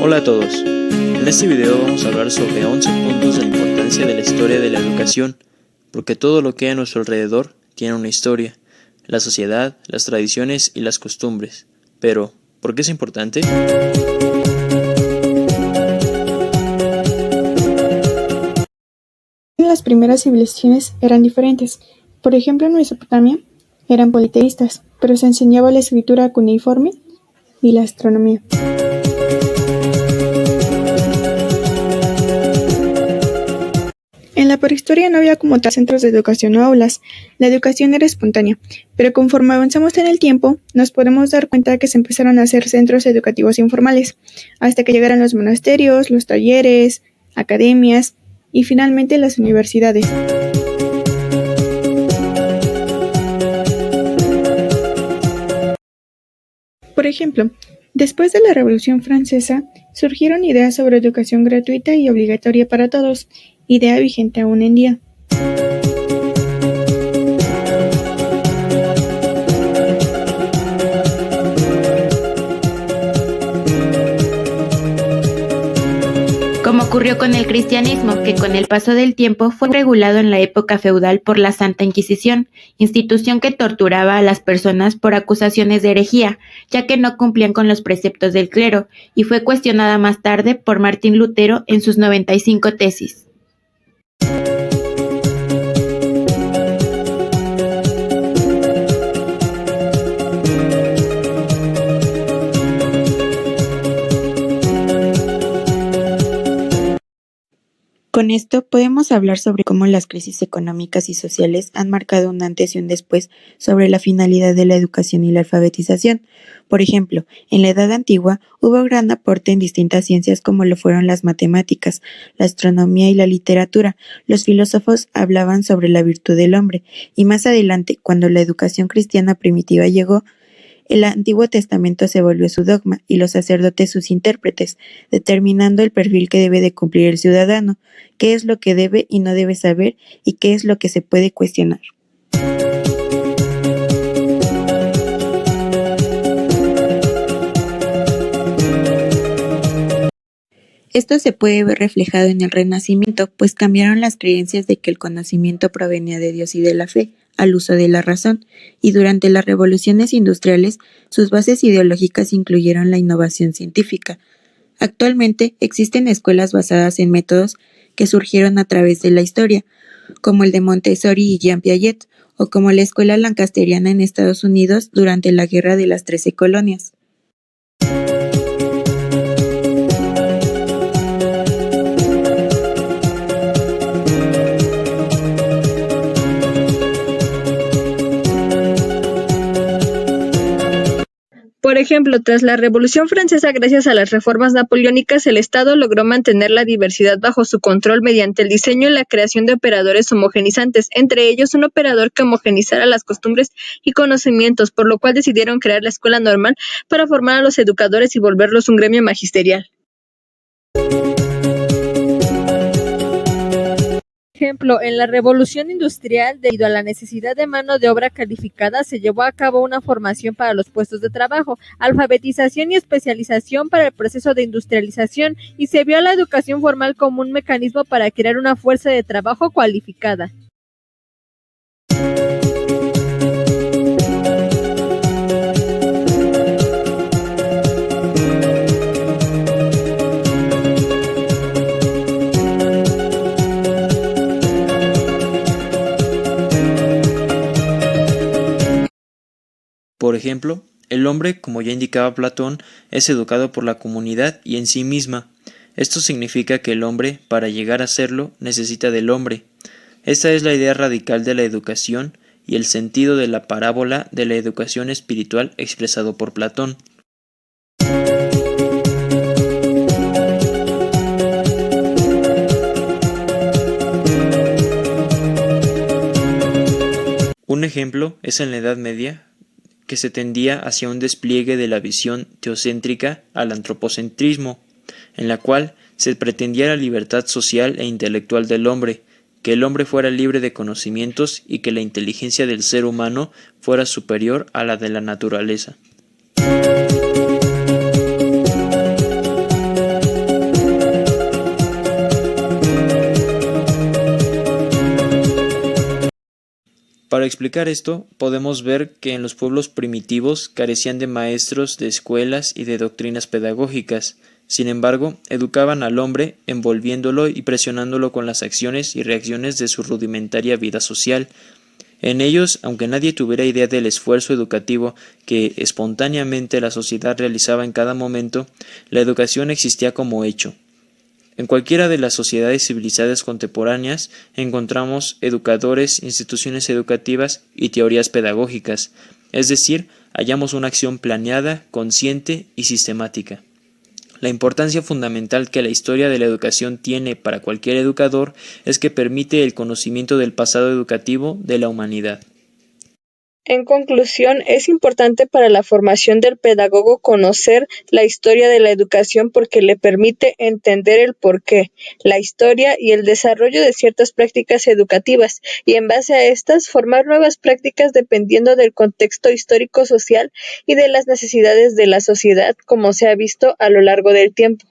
Hola a todos, en este video vamos a hablar sobre 11 puntos de la importancia de la historia de la educación, porque todo lo que hay a nuestro alrededor tiene una historia, la sociedad, las tradiciones y las costumbres. Pero, ¿por qué es importante? Las primeras civilizaciones eran diferentes. Por ejemplo, en Mesopotamia eran politeístas, pero se enseñaba la escritura cuneiforme y la astronomía. En la prehistoria no había como tal centros de educación o aulas, la educación era espontánea, pero conforme avanzamos en el tiempo, nos podemos dar cuenta que se empezaron a hacer centros educativos informales, hasta que llegaron los monasterios, los talleres, academias y finalmente las universidades. Por ejemplo, después de la Revolución Francesa, surgieron ideas sobre educación gratuita y obligatoria para todos, idea vigente aún en día. Como ocurrió con el cristianismo, que con el paso del tiempo fue regulado en la época feudal por la Santa Inquisición, institución que torturaba a las personas por acusaciones de herejía, ya que no cumplían con los preceptos del clero, y fue cuestionada más tarde por Martín Lutero en sus 95 tesis. Con esto podemos hablar sobre cómo las crisis económicas y sociales han marcado un antes y un después sobre la finalidad de la educación y la alfabetización. Por ejemplo, en la Edad Antigua hubo gran aporte en distintas ciencias como lo fueron las matemáticas, la astronomía y la literatura. Los filósofos hablaban sobre la virtud del hombre, y más adelante, cuando la educación cristiana primitiva llegó, el Antiguo Testamento se volvió su dogma y los sacerdotes sus intérpretes, determinando el perfil que debe de cumplir el ciudadano, qué es lo que debe y no debe saber y qué es lo que se puede cuestionar. Esto se puede ver reflejado en el Renacimiento, pues cambiaron las creencias de que el conocimiento provenía de Dios y de la fe, al uso de la razón, y durante las revoluciones industriales, sus bases ideológicas incluyeron la innovación científica. Actualmente existen escuelas basadas en métodos que surgieron a través de la historia, como el de Montessori y Jean Piaget, o como la escuela lancasteriana en Estados Unidos durante la Guerra de las 13 Colonias. Por ejemplo, tras la Revolución Francesa, gracias a las reformas napoleónicas, el Estado logró mantener la diversidad bajo su control mediante el diseño y la creación de operadores homogenizantes, entre ellos un operador que homogenizara las costumbres y conocimientos, por lo cual decidieron crear la escuela normal para formar a los educadores y volverlos un gremio magisterial. Ejemplo, en la Revolución Industrial, debido a la necesidad de mano de obra calificada, se llevó a cabo una formación para los puestos de trabajo, alfabetización y especialización para el proceso de industrialización, y se vio a la educación formal como un mecanismo para crear una fuerza de trabajo cualificada. Por ejemplo, el hombre, como ya indicaba Platón, es educado por la comunidad y en sí misma. Esto significa que el hombre, para llegar a serlo, necesita del hombre. Esta es la idea radical de la educación y el sentido de la parábola de la educación espiritual expresado por Platón. Un ejemplo es en la Edad Media, que se tendía hacia un despliegue de la visión teocéntrica al antropocentrismo, en la cual se pretendía la libertad social e intelectual del hombre, que el hombre fuera libre de conocimientos y que la inteligencia del ser humano fuera superior a la de la naturaleza. Para explicar esto, podemos ver que en los pueblos primitivos carecían de maestros, de escuelas y de doctrinas pedagógicas. Sin embargo, educaban al hombre envolviéndolo y presionándolo con las acciones y reacciones de su rudimentaria vida social. En ellos, aunque nadie tuviera idea del esfuerzo educativo que espontáneamente la sociedad realizaba en cada momento, la educación existía como hecho. En cualquiera de las sociedades civilizadas contemporáneas encontramos educadores, instituciones educativas y teorías pedagógicas, es decir, hallamos una acción planeada, consciente y sistemática. La importancia fundamental que la historia de la educación tiene para cualquier educador es que permite el conocimiento del pasado educativo de la humanidad. En conclusión, es importante para la formación del pedagogo conocer la historia de la educación porque le permite entender el porqué, la historia y el desarrollo de ciertas prácticas educativas, y en base a estas formar nuevas prácticas dependiendo del contexto histórico-social y de las necesidades de la sociedad, como se ha visto a lo largo del tiempo.